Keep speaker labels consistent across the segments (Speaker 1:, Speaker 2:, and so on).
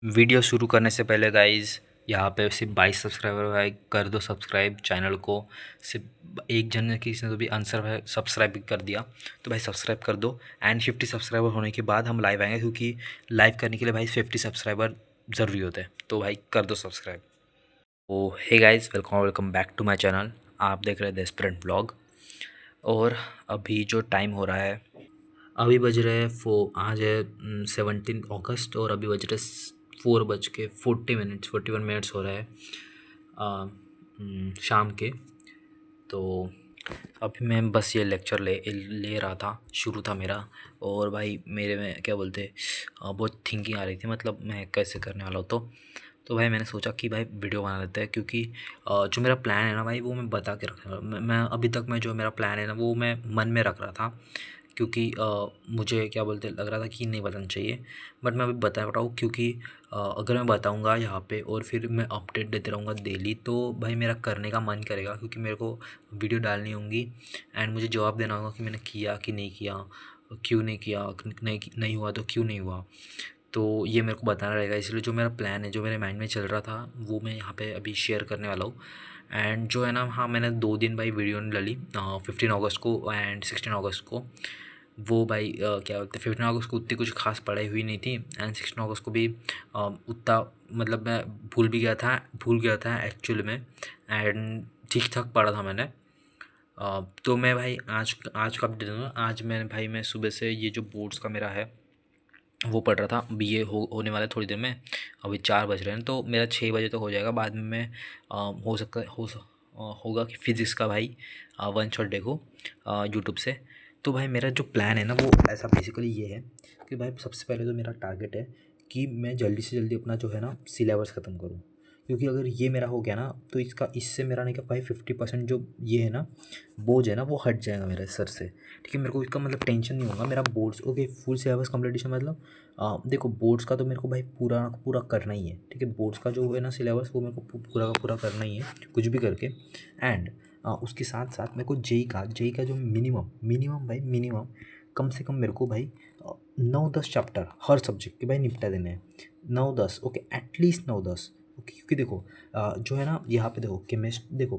Speaker 1: Video शुरू करने से पहले गाइस यहाँ पे सिर्फ 22 सब्सक्राइबर है, कर दो सब्सक्राइब चैनल को। सिर्फ एक जन ने किसी ने तो भी आंसर है सब्सक्राइब भी कर दिया, तो भाई सब्सक्राइब कर दो। एंड 50 सब्सक्राइबर होने के बाद हम लाइव आएंगे, क्योंकि लाइव करने के लिए भाई 50 सब्सक्राइबर ज़रूरी होते हैं, तो भाई कर दो subscribe. Oh hey guys, welcome welcome back to my channel. आप देख रहे हैं द स्प्रिंट ब्लॉग। और अभी जो टाइम हो रहा है, अभी बज रहे हैं आज है 17 अगस्त, और अभी बज रहे 4:40 41 मिनट्स हो रहे हैं शाम के। तो अभी मैं बस ये लेक्चर ले ले रहा था, शुरू था मेरा। और भाई मेरे में क्या बोलते बहुत थिंकिंग आ रही थी, मतलब मैं कैसे करने वाला हूँ। तो भाई मैंने सोचा कि भाई वीडियो बना लेते हैं, क्योंकि जो मेरा प्लान है ना भाई, वो मैं बता के रखा। मैं अभी तक मैं जो मेरा प्लान है ना, वो मैं मन में रख रहा था, क्योंकि मुझे क्या बोलते लग रहा था कि नहीं बताना चाहिए। बट मैं अभी बता रहा हूँ, क्योंकि अगर मैं बताऊँगा यहाँ पे और फिर मैं अपडेट देते रहूँगा डेली, तो भाई मेरा करने का मन करेगा, क्योंकि मेरे को वीडियो डालनी होंगी एंड मुझे जवाब देना होगा कि मैंने किया कि नहीं किया, क्यों नहीं किया, नहीं हुआ तो क्यों नहीं हुआ। तो ये मेरे को बताना रहेगा, इसलिए जो मेरा प्लान है, जो मेरे माइंड में चल रहा था, वो मैं यहाँ पे अभी शेयर करने वाला हूँ। एंड जो है ना, हाँ मैंने 2 दिन भाई वीडियो नहीं डाली, 15 अगस्त को एंड 16 अगस्त को। वो भाई क्या बोलते हैं, 15 अगस्त को उतनी कुछ खास पढ़ाई हुई नहीं थी, एंड 16 अगस्त को भी उतना मतलब मैं भूल गया था एक्चुअल में। एंड ठीक ठाक पढ़ा था मैंने। तो मैं भाई आज आज का अपडेट दूँगा। आज मैं सुबह से ये जो बोर्ड्स का मेरा है वो पढ़ रहा था। बीए होने वाला है थोड़ी देर में। अभी 4 बज रहे हैं, तो मेरा 6 बजे तक हो जाएगा। बाद में मैं हो सकता है होगा कि फ़िज़िक्स का भाई वन शॉट देखो यूट्यूब से। तो भाई मेरा जो प्लान है ना, वो ऐसा बेसिकली ये है कि भाई सबसे पहले तो मेरा टारगेट है कि मैं जल्दी से जल्दी अपना जो है ना सिलेबस ख़त्म करूँ। क्योंकि अगर ये मेरा हो गया ना, तो इससे मेरा नहीं, क्या भाई 50% जो ये है ना बोझ है ना, वो हट जाएगा मेरे सर से। ठीक है, मेरे को इसका मतलब टेंशन नहीं होगा। मेरा boards okay, full syllabus completion मतलब देखो, बोर्ड्स का तो मेरे को भाई पूरा पूरा करना ही है। ठीक है, बोर्ड्स का जो है ना सिलेबस, वो मेरे को पूरा का पूरा करना ही है, कुछ भी करके। एंड उसके साथ साथ मेरे को जेई का जो मिनिमम भाई मिनिमम कम से कम मेरे को भाई 9-10 चैप्टर हर सब्जेक्ट के भाई निपटा देने हैं। 9-10 ओके, एटलीस्ट 9-10 ओके। क्योंकि देखो जो है ना यहाँ पे देखो, केमिस्ट देखो,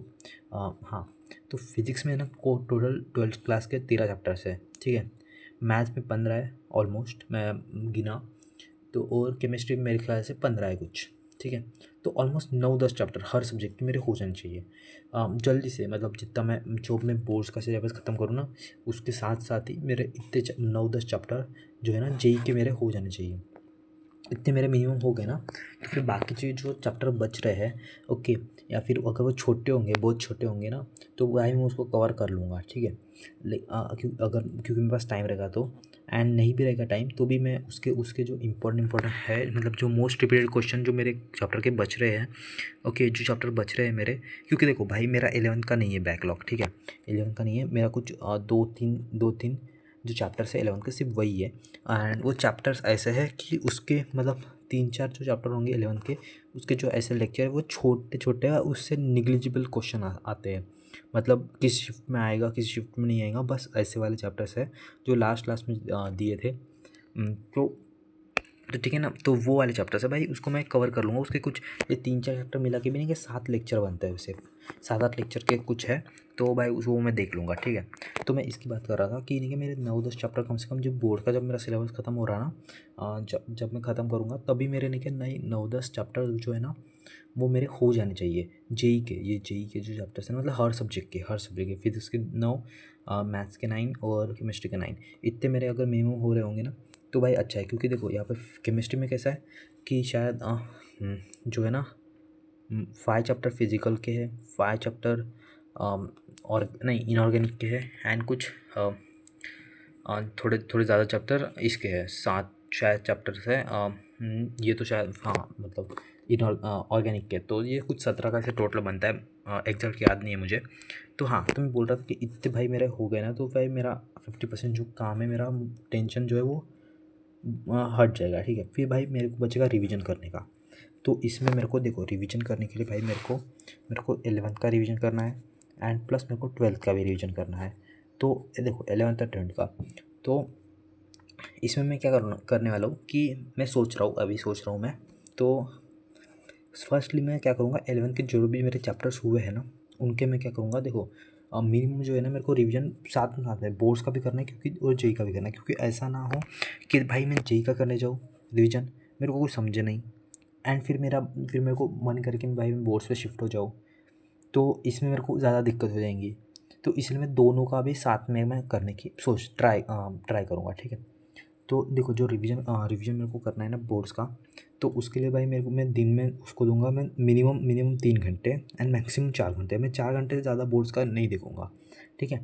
Speaker 1: हाँ, तो फिज़िक्स में ना को टोटल 12th क्लास के 13 चैप्टर्स है। ठीक है, मैथ्स में 15 है ऑलमोस्ट, मैं गिना तो। और केमिस्ट्री में मेरे ख्याल से 15 है कुछ। ठीक है, तो ऑलमोस्ट 9-10 चैप्टर हर सब्जेक्ट के मेरे हो जाने चाहिए जल्दी से। मतलब जितना मैं बोर्ड्स का सिलेबस ख़त्म करूँ ना, उसके साथ साथ ही मेरे इतने 9-10 चैप्टर जो है ना जेई के मेरे हो जाने चाहिए। इतने मेरे मिनिमम हो गए ना, तो फिर बाकी जो चैप्टर बच रहे हैं ओके, या फिर अगर वो छोटे होंगे, बहुत छोटे होंगे ना, तो भाई मैं उसको कवर कर लूँगा। ठीक है, क्योंकि मेरे पास टाइम रहेगा तो। एंड नहीं भी रहेगा टाइम तो भी मैं उसके उसके जो इम्पोर्टेंट है, मतलब जो मोस्ट रिपीटेड क्वेश्चन जो मेरे चैप्टर के बच रहे हैं ओके, जो चैप्टर बच रहे हैं मेरे। क्योंकि देखो भाई मेरा 11th का नहीं है बैकलॉग। ठीक है, 11th का नहीं है मेरा, कुछ दो तीन जो चैप्टर्स है 11th के, सिर्फ वही है। एंड वो चैप्टर्स ऐसे है कि उसके मतलब 3-4 जो चैप्टर होंगे 11th के, उसके जो ऐसे लेक्चर है वो छोटे छोटे है, उससे निग्लिजिबल क्वेश्चन आते हैं। मतलब किस शिफ्ट में आएगा, किस शिफ्ट में नहीं आएगा, बस ऐसे वाले चैप्टर्स है जो लास्ट में दिए थे। तो ठीक है ना, तो वो वाले चैप्टर्स है भाई, उसको मैं कवर कर लूँगा। उसके कुछ ये 3-4 चैप्टर मिला के भी नहीं, कि 7 लेक्चर बनते हैं उसे, 7-8 लेक्चर के कुछ है। तो भाई उस वो मैं देख लूँगा। ठीक है, तो मैं इसकी बात कर रहा था कि नहीं, कि मेरे 9-10 चैप्टर कम से कम, जो बोर्ड का जब मेरा सिलेबस ख़त्म हो रहा ना, जब मैं ख़त्म करूँगा तभी मेरे नहीं, कि नए 9-10 चैप्टर जो है ना, वो मेरे हो जाने चाहिए जेई के जो चैप्टर्स हैं, मतलब हर सब्जेक्ट के फिजिक्स के 9, मैथ्स के 9 और केमिस्ट्री के 9, इतने मेरे अगर मिनिमम हो रहे होंगे ना, तो भाई अच्छा है। क्योंकि देखो यहाँ पे केमिस्ट्री में कैसा है कि शायद जो है ना 5 चैप्टर फिजिकल के हैं, 5 चैप्टर और नहीं इनऑर्गेनिक के हैं, एंड कुछ थोड़े थोड़े ज़्यादा चैप्टर इसके हैं, 7 शायद चैप्टर्स है। ये तो शायद हाँ, मतलब ऑर्गेनिक के, तो ये कुछ 17 का ऐसे टोटल बनता है। एग्जैक्ट याद नहीं है मुझे। तो हाँ, तो मैं बोल रहा था कि इतने भाई मेरे हो गए ना, तो भाई मेरा 50% जो काम है, मेरा टेंशन जो है वो हट जाएगा। ठीक है, फिर भाई मेरे को बचेगा रिवीजन करने का। तो इसमें मेरे को देखो, रिवीजन करने के लिए भाई मेरे को 11th का रिवीजन करना है, एंड प्लस मेरे को 12th का भी रिवीजन करना है। तो देखो 11th और 12th का, तो इसमें मैं क्या करने वाला हूँ कि मैं सोच रहा हूँ मैं तो फर्स्टली मैं क्या करूँगा, 11th के जो भी मेरे चैप्टर्स हुए हैं ना, उनके मैं क्या करूँगा, देखो मिनिमम जो है ना मेरे को रिवीजन साथ में साथ है, बोर्ड्स का भी करना है क्योंकि और जेई का भी करना है, क्योंकि ऐसा ना हो कि भाई मैं जेई का करने जाऊँ रिवीजन, मेरे को कुछ समझे नहीं एंड फिर मेरे को मन करके मैं भाई मैं बोर्ड्स पे शिफ्ट हो जाऊँ, तो इसमें मेरे को ज़्यादा दिक्कत हो जाएंगी। तो इसलिए मैं दोनों का भी साथ में मैं करने की ट्राई करूँगा, ठीक है। तो देखो जो रिवीजन मेरे को करना है ना बोर्ड्स का, तो उसके लिए भाई मेरे को मैं दिन में उसको दूंगा मैं मिनिमम मिनिमम 3 घंटे एंड मैक्सिमम 4 घंटे। मैं 4 घंटे से ज़्यादा बोर्ड्स का नहीं देखूँगा, ठीक है,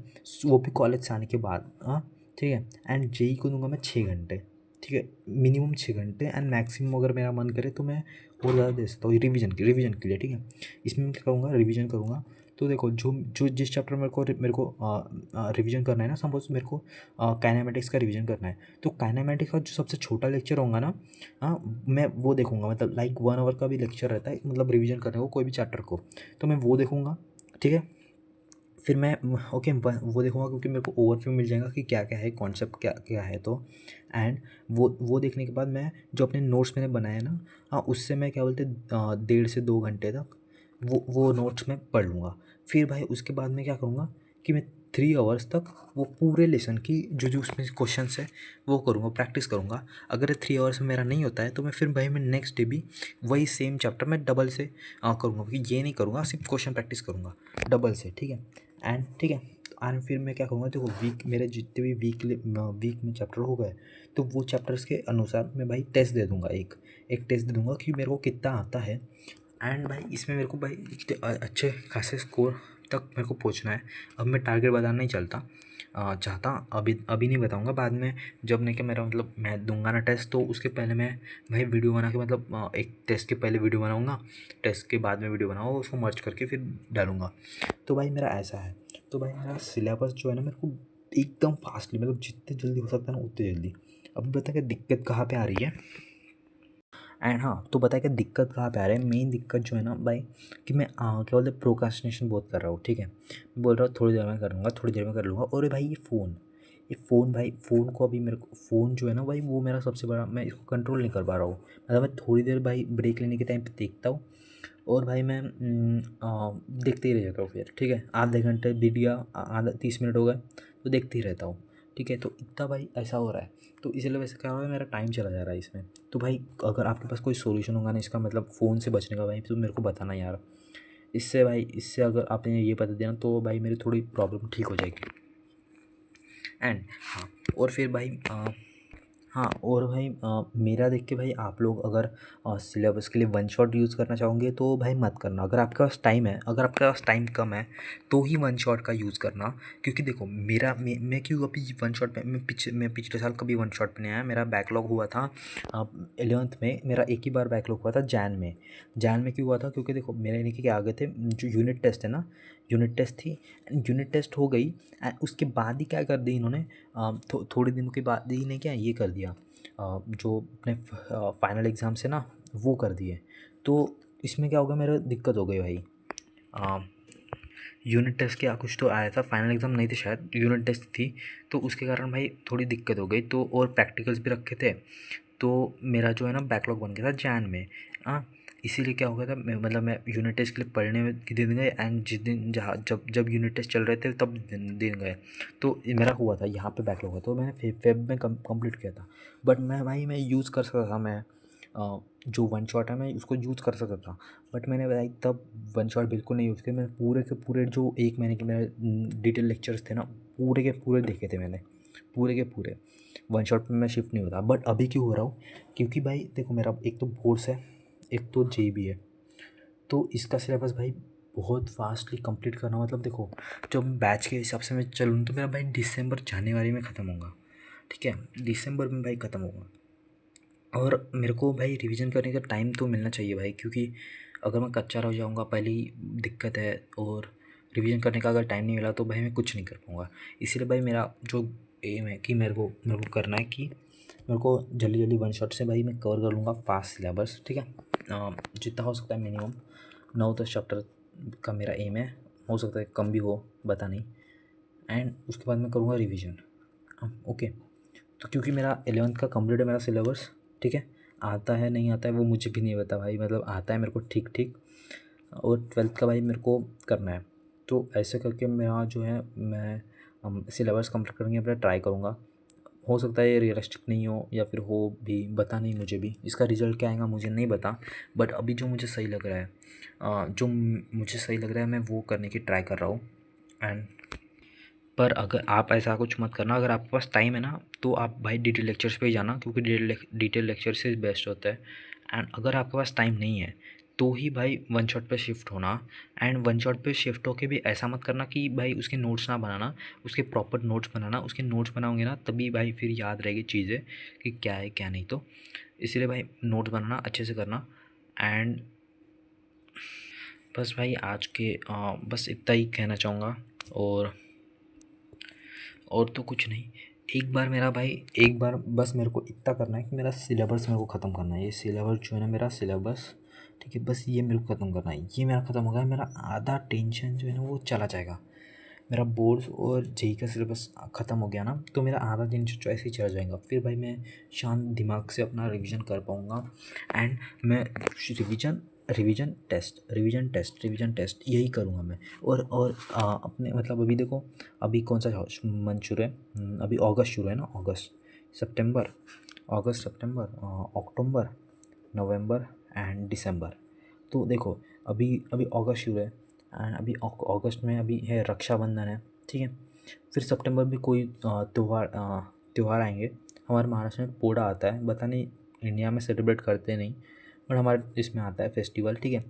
Speaker 1: वो भी कॉलेज से आने के बाद, हाँ ठीक है। एंड जेई को दूंगा मैं 6 घंटे, ठीक है, मिनिमम 6 घंटे एंड मैक्सिमम अगर मेरा मन करे तो मैं और ज़्यादा दे सकता हूँ रिवीजन के लिए, ठीक है। इसमें मैं क्या करूँगा, रिवीजन करूँगा। तो देखो जो जो जिस चैप्टर मेरे को रिवीजन करना है ना, सपोज मेरे को काइनेमेटिक्स का रिवीजन करना है, तो काइनेमेटिक्स का जो सबसे छोटा लेक्चर होगा ना, हाँ मैं वो देखूँगा, मतलब लाइक 1 आवर का भी लेक्चर रहता है, मतलब रिवीजन करने को कोई भी चैप्टर को, तो मैं वो देखूँगा, ठीक है। फिर मैं ओके वो देखूँगा क्योंकि मेरे को ओवरव्यू मिल जाएगा कि क्या क्या है, कॉन्सेप्ट क्या क्या है। तो एंड वो देखने के बाद मैं जो अपने नोट्स मैंने बनाए ना, हाँ उससे मैं क्या बोलते 1.5 से 2 घंटे तक वो नोट्स मैं पढ़ लूँगा। फिर भाई उसके बाद मैं क्या करूँगा कि मैं 3 आवर्स तक वो पूरे लेसन की जो जो उसमें क्वेश्चन है वो करूँगा, प्रैक्टिस करूँगा। अगर 3 आवर्स में मेरा नहीं होता है तो मैं फिर भाई मैं नेक्स्ट डे भी वही सेम चैप्टर मैं डबल से करूँगा, क्योंकि ये नहीं करूँगा सिर्फ क्वेश्चन प्रैक्टिस करूँगा डबल से, ठीक है। एंड ठीक है, एंड फिर मैं क्या करूँगा, देखो मेरे जितने भी वीक में चैप्टर हो गए, तो वो चैप्टर्स के अनुसार मैं भाई टेस्ट दे दूँगा, एक टेस्ट दे दूँगा कि मेरे को कितना आता है। एंड भाई इसमें मेरे को भाई अच्छे खासे स्कोर तक मेरे को पहुंचना है। अब मैं टारगेट बताना नहीं चाहता, अभी नहीं बताऊंगा, बाद में जब नहीं कि मेरा मतलब मैं दूंगा ना टेस्ट, तो उसके पहले मैं भाई वीडियो बना के, मतलब एक टेस्ट के पहले वीडियो बनाऊंगा, टेस्ट के बाद में वीडियो बनाऊंगा, उसको मर्ज करके फिर डालूंगा। तो भाई मेरा ऐसा है। तो भाई मेरा सिलेबस जो है ना मेरे को एकदम फास्टली, मतलब जितने जल्दी हो सकता है ना उतने जल्दी। अब बता क्या दिक्कत कहाँ पे आ रही है। एंड हाँ तो बताया कि दिक्कत कहाँ पे आ रहा है, मेन दिक्कत जो है ना भाई कि मैं क्या बोलते हैं प्रोक्रास्टिनेशन बहुत कर रहा हूँ, ठीक है। मैं बोल रहा हूँ थोड़ी देर में कर लूँगा, थोड़ी देर में कर लूँगा, और भाई ये फ़ोन भाई फ़ोन को अभी मेरे को फ़ोन जो है ना भाई वो मेरा सबसे बड़ा, मैं इसको कंट्रोल नहीं कर पा रहा हूँ। मतलब मैं थोड़ी देर भाई ब्रेक लेने के टाइम पे देखता हूँ, और भाई मैं देखते ही रह जाता हूँ फिर, ठीक है। आधे घंटे बीत गया, आधा 30 मिनट हो गए तो देखते ही रहता हूँ, ठीक है। तो इतना भाई ऐसा हो रहा है, तो इसीलिए वैसे क्या हो रहा है, मेरा टाइम चला जा रहा है इसमें। तो भाई अगर आपके पास कोई सॉल्यूशन होगा ना इसका, मतलब फ़ोन से बचने का भाई, तो मेरे को बताना यार। इससे अगर आपने ये बता दिया ना तो भाई मेरी थोड़ी प्रॉब्लम ठीक हो जाएगी। एंड हाँ, और फिर भाई हाँ और भाई मेरा देख के भाई आप लोग अगर सिलेबस के लिए वन शॉट यूज़ करना चाहोगे तो भाई मत करना। अगर आपके पास टाइम है, अगर आपके पास टाइम कम है तो ही वन शॉट का यूज़ करना। क्योंकि देखो मैं क्यों अभी वन शॉट में, मैं पिछले साल कभी वन शॉट में नहीं आया। मेरा बैकलॉग हुआ था 11th में, मेरा एक ही बार बैकलॉग हुआ था जैन में क्यों हुआ था, क्योंकि देखो मेरे यानी कि क्या आगे थे जो यूनिट टेस्ट है ना, यूनिट टेस्ट थी, यूनिट टेस्ट हो गई। उसके बाद ही क्या कर दी इन्होंने, थोड़े दिनों के बाद ही ने क्या ये कर दिया, जो अपने फाइनल एग्ज़ाम से ना वो कर दिए। तो इसमें क्या होगा, मेरा दिक्कत हो गई भाई। यूनिट टेस्ट क्या कुछ तो आया था, फाइनल एग्ज़ाम नहीं थे शायद, यूनिट टेस्ट थी, तो उसके कारण भाई थोड़ी दिक्कत हो गई। तो और प्रैक्टिकल्स भी रखे थे, तो मेरा जो है ना बैकलॉग बन गया था जैन में। हाँ इसीलिए क्या हो गया था, मतलब मैं यूनिट टेस्ट के लिए पढ़ने में के दिन गए, एंड जिस दिन जहाँ जब जब यूनिट टेस्ट चल रहे थे तब दिन गए, तो ये मेरा हुआ था यहाँ पे बैकलॉग हुआ, तो मैंने फेब में कंप्लीट किया था। बट मैं यूज़ कर सकता था, मैं जो वन शॉट है मैं उसको यूज़ कर सकता था, बट मैंने भाई तब वन शॉट बिल्कुल नहीं यूज़ किया। मैंने पूरे के पूरे जो एक महीने के मेरे डिटेल लेक्चर्स थे ना, पूरे के पूरे देखे थे मैंने, पूरे के पूरे। वन शॉट में मैं शिफ्ट नहीं होता। बट अभी क्यों हो रहा हूँ, क्योंकि भाई देखो मेरा एक तो बोर्ड्स है, एक तो जेई भी है, तो इसका सिलेबस भाई बहुत फास्टली कंप्लीट करना, मतलब देखो जब बैच के हिसाब से मैं चलूँ तो मेरा भाई दिसंबर जनवरी में ख़त्म होगा, ठीक है, दिसंबर में भाई ख़त्म होगा। और मेरे को भाई रिवीजन करने का टाइम तो मिलना चाहिए भाई, क्योंकि अगर मैं कच्चा रह जाऊँगा पहले ही दिक्कत है, और रिवीजन करने का अगर टाइम नहीं मिला तो भाई मैं कुछ नहीं कर पाऊँगा। इसीलिए भाई मेरा जो एम है कि मेरे को करना है कि मेरे को जल्दी जल्दी वन शॉट से भाई मैं कवर कर लूँगा फास्ट सिलेबस, ठीक है। जितना हो सकता है मिनिमम 9-10 चैप्टर का मेरा एम है, हो सकता है कम भी हो, पता नहीं। एंड उसके बाद मैं करूँगा रिवीजन, ओके। तो क्योंकि मेरा 11th का कंप्लीट है मेरा सिलेबस, ठीक है, आता है नहीं आता है वो मुझे भी नहीं पता भाई, मतलब आता है मेरे को ठीक ठीक, और 12th का भाई मेरे को करना है। तो ऐसे करके मेरा जो है मैं सिलेबस कंप्लीट करने का ट्राई करूँगा। हो सकता है ये रियलिस्टिक नहीं हो या फिर हो भी, पता नहीं, मुझे भी इसका रिज़ल्ट क्या आएगा मुझे नहीं पता। बट अभी जो मुझे सही लग रहा है, मुझे सही लग रहा है मैं वो करने की ट्राई कर रहा हूँ। एंड पर अगर आप ऐसा कुछ मत करना, अगर आपके पास टाइम है ना तो आप भाई डिटेल लेक्चर्स पे ही जाना, क्योंकि डिटेल लेक्चर से बेस्ट होता है। एंड अगर आपके पास टाइम नहीं है तो ही भाई वन शॉट पे शिफ्ट होना। एंड वन शॉट पे शिफ्ट होके भी ऐसा मत करना कि भाई उसके नोट्स ना बनाना, उसके प्रॉपर नोट्स बनाना। उसके नोट्स बनाओगे ना तभी भाई फिर याद रहेगी चीज़ें कि क्या है क्या नहीं। तो इसीलिए भाई नोट्स बनाना अच्छे से करना। एंड बस भाई आज के बस इतना ही कहना चाहूँगा, और तो कुछ नहीं। एक बार मेरा भाई, एक बार बस मेरे को इतना करना है कि मेरा सिलेबस मेरे को ख़त्म करना है। ये सिलेबस जो है ना मेरा सिलेबस, ठीक है, बस ये मेरे को ख़त्म करना है। ये मेरा ख़त्म हो गया, मेरा आधा टेंशन जो है ना वो चला जाएगा। मेरा बोर्ड्स और जेई का सिलेबस ख़त्म हो गया ना तो मेरा आधा टेंशन जो ऐसे ही चला जाएगा। फिर भाई मैं शांत दिमाग से अपना रिवीजन कर पाऊँगा। एंड मैं रिवीजन रिवीजन टेस्ट यही करूँगा मैं। और अपने मतलब अभी देखो, अभी कौन सा मंथ शुरू है, अभी अगस्त शुरू है ना, अगस्त सितंबर अक्टूबर नवंबर एंड दिसंबर। तो देखो अभी अभी अगस्त शुरू है, एंड अभी अगस्त में अभी है रक्षाबंधन है, ठीक है। फिर सितंबर में कोई त्यौहार आएंगे। हमारे महाराष्ट्र में पोड़ा आता है, पता नहीं इंडिया में सेलिब्रेट करते नहीं, बट हमारे इसमें आता है फेस्टिवल, ठीक है।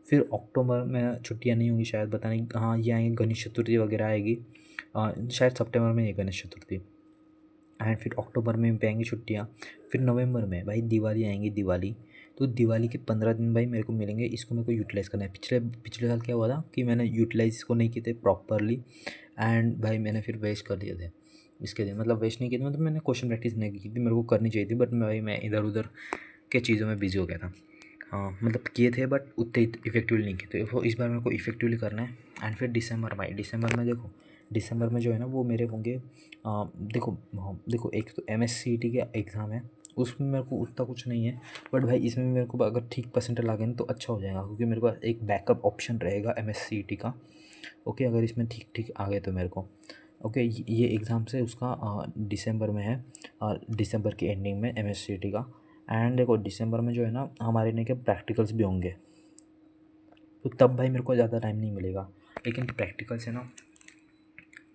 Speaker 1: फिर अक्टूबर में छुट्टियां नहीं होंगी शायद, पता नहीं, हाँ ये आएंगे, गणेश चतुर्थी वगैरह आएगी शायद सितंबर में, ये गणेश चतुर्थी। एंड फिर अक्टूबर में भी आएंगी छुट्टियाँ। फिर नवंबर में भाई दिवाली आएंगी, दिवाली। तो दिवाली के 15 दिन भाई मेरे को मिलेंगे, इसको मेरे को यूटिलाइज़ करना है। पिछले साल क्या हुआ था कि मैंने यूटिलाइज़ इसको नहीं किए थे प्रॉपरली, एंड भाई मैंने फिर वेस्ट कर दिए थे इसके दिन, मतलब वेस्ट नहीं किए थे, मतलब मैंने क्वेश्चन प्रैक्टिस नहीं की थी, मेरे को करनी चाहिए थी, बट मैं इधर उधर के चीज़ों में बिजी हो गया था। हाँ मतलब किए थे बट उतने इफेक्टिवली नहीं किए थे, तो इस बार मेरे को इफेक्टिवली करना है। एंड फिर दिसंबर भाई, दिसंबर में देखो, दिसंबर में जो है ना वो मेरे होंगे देखो एक तो MSCT का एग्ज़ाम है, उसमें मेरे को उतना कुछ नहीं है, बट भाई इसमें मेरे को अगर ठीक परसेंटेज आ गए ना तो अच्छा हो जाएगा, क्योंकि मेरे पास एक बैकअप ऑप्शन रहेगा MSCT का। ओके, अगर इसमें ठीक ठीक आ गए तो मेरे को, ओके, ये एग्ज़ाम से उसका दिसंबर में है, दिसंबर की एंडिंग में MSCT का। एंड देखो दिसंबर में जो है ना हमारे ने के प्रैक्टिकल्स भी होंगे, तो तब भाई मेरे को ज़्यादा टाइम नहीं मिलेगा। लेकिन प्रैक्टिकल्स है ना,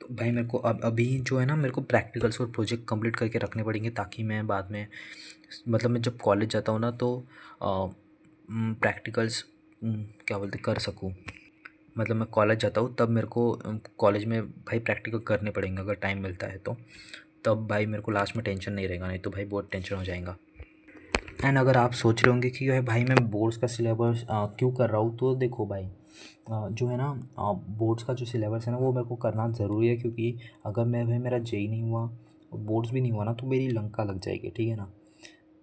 Speaker 1: तो भाई मेरे को अब अभी जो है ना मेरे को प्रैक्टिकल्स और प्रोजेक्ट कंप्लीट करके रखने पड़ेंगे, ताकि मैं बाद में, मतलब मैं जब कॉलेज जाता हूँ ना तो प्रैक्टिकल्स क्या बोलते कर सकूँ। मतलब मैं कॉलेज जाता हूँ तब मेरे को कॉलेज में भाई प्रैक्टिकल करने पड़ेंगे, अगर टाइम मिलता है तो। तब भाई मेरे को लास्ट में टेंशन नहीं रहेगा, नहीं तो भाई बहुत टेंशन हो जाएगा। एंड अगर आप सोच रहे होंगे कि भाई मैं बोर्ड्स का सिलेबस क्यों कर रहा हूँ, तो देखो भाई जो है ना बोर्ड्स का जो सिलेबस है ना वो मेरे को करना ज़रूरी है, क्योंकि अगर मैं भाई मेरा जेई नहीं हुआ, बोर्ड्स भी नहीं हुआ ना, तो मेरी लंका लग जाएगी, ठीक है ना।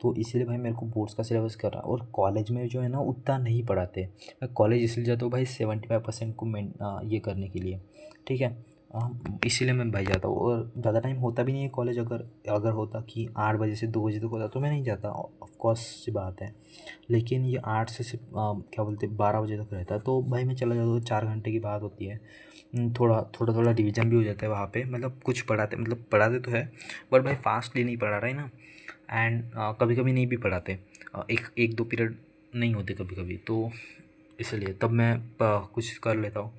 Speaker 1: तो इसीलिए भाई मेरे को बोर्ड्स का सिलेबस कर रहा है। और कॉलेज में जो है ना उतना नहीं पढ़ाते, मैं कॉलेज इसलिए जाता हूँ भाई 75% को ये करने के लिए, ठीक है। इसीलिए मैं भाई जाता हूँ, और ज़्यादा टाइम होता भी नहीं है कॉलेज। अगर अगर होता कि 8 बजे से 2 बजे तक होता तो मैं नहीं जाता, ऑफकोर्स सी बात है। लेकिन ये 8 से सिर्फ क्या बोलते 12 बजे तक रहता है, तो भाई मैं चला जाता हूँ, 4 घंटे की बात होती है। थोड़ा रिवीजन भी हो जाता है वहाँ पे, मतलब कुछ पढ़ाते, मतलब पढ़ाते तो है, बट भाई फास्टली नहीं पढ़ा रहे ना। एंड कभी कभी नहीं भी पढ़ाते, एक एक दो पीरियड नहीं होते कभी कभी, तो इसलिए तब मैं कुछ कर लेता हूँ,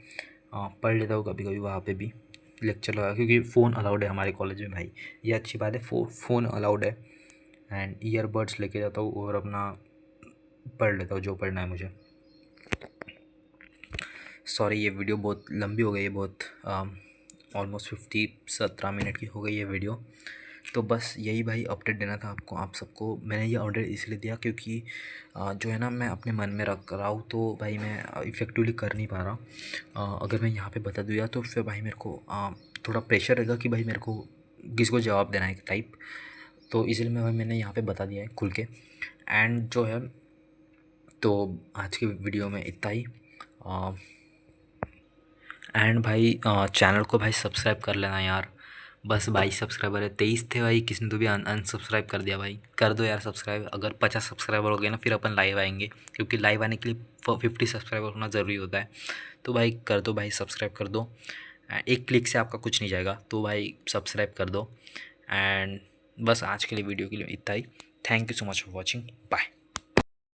Speaker 1: पढ़ लेता हूँ कभी कभी वहाँ पे भी लेक्चर लगा, क्योंकि फ़ोन अलाउड है हमारे कॉलेज में भाई, ये अच्छी बात है, फ़ोन अलाउड है। एंड ईयरबड्स लेके जाता हूँ और अपना पढ़ लेता हूँ जो पढ़ना है मुझे। सॉरी ये वीडियो बहुत लंबी हो गई है, बहुत ऑलमोस्ट 17 मिनट की हो गई है वीडियो। तो बस यही भाई अपडेट देना था आपको, आप सबको। मैंने ये अपडेट इसलिए दिया क्योंकि जो है ना मैं अपने मन में रख रहा हूँ, तो भाई मैं इफ़ेक्टिवली कर नहीं पा रहा। अगर मैं यहाँ पे बता दिया तो फिर भाई मेरे को थोड़ा प्रेशर रहेगा कि भाई मेरे को किसको जवाब देना है टाइप। तो इसलिए मैंने यहाँ पे बता दिया है खुल के। एंड जो है, तो आज की वीडियो में इतना ही। एंड भाई चैनल को भाई सब्सक्राइब कर लेना यार, बस 22 सब्सक्राइबर है, 23 थे भाई, किसी ने तो भी अनसब्सक्राइब कर दिया भाई। कर दो यार सब्सक्राइब, अगर 50 सब्सक्राइबर हो गए ना फिर अपन लाइव आएंगे, क्योंकि लाइव आने के लिए 50 सब्सक्राइबर होना ज़रूरी होता है। तो भाई कर दो भाई, सब्सक्राइब कर दो। एक क्लिक से आपका कुछ नहीं जाएगा, तो भाई सब्सक्राइब कर दो। एंड बस आज के लिए वीडियो के लिए इतना ही। Thank you so much for watching, bye.